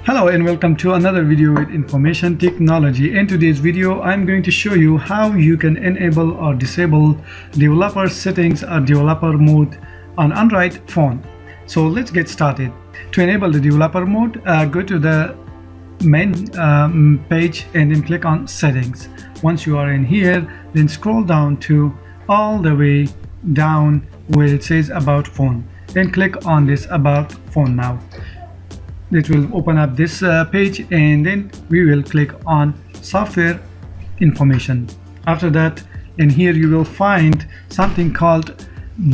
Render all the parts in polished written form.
Hello and welcome to another video with information technology. In today's video I'm going to show you how you can enable or disable developer settings or developer mode on Android phone. So let's get started. To enable the developer mode, go to the main page and then click on settings. Once you are in here, then scroll down to all the way down where it says about phone, then click on this about phone. Now it will open up this page, and then we will click on software information. After that, in here you will find something called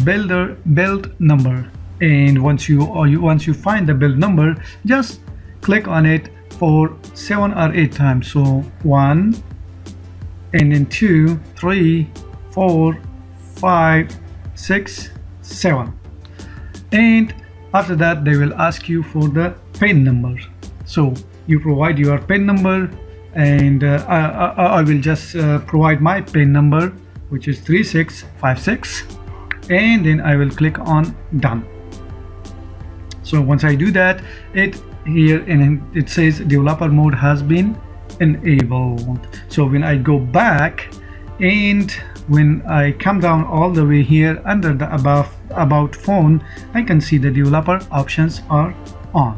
build number, and once you find the build number, just click on it for 7 or 8 times. So 1 and then 2, 3, 4, 5, 6, 7, and after that they will ask you for the PIN number. So you provide your PIN number, and I will just provide my PIN number, which is 3656, and then I will click on done. So once I do that, it says developer mode has been enabled. So when I go back and when I come down all the way here under the about phone, I can see the developer options are on.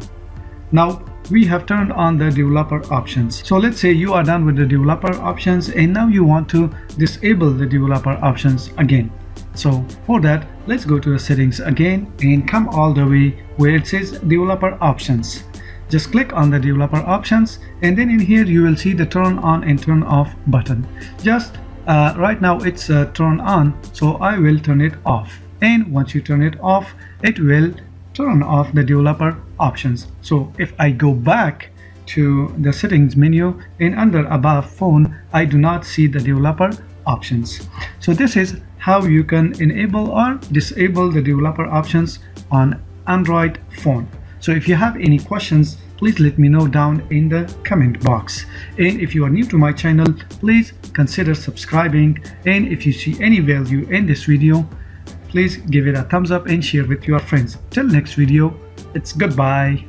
Now we have turned on the developer options. So let's say you are done with the developer options and now you want to disable the developer options again. So for that, let's go to the settings again and come all the way where it says developer options. Just click on the developer options, and then in here you will see the turn on and turn off button. Just right now it's turned on, so I will turn it off, and once you turn it off, it will turn off the developer options. So if I go back to the settings menu and under above phone, I do not see the developer options. So this is how you can enable or disable the developer options on Android phone. So if you have any questions, please let me know down in the comment box. And if you are new to my channel, please consider subscribing. And if you see any value in this video, please give it a thumbs up and share with your friends. Till next video, it's goodbye.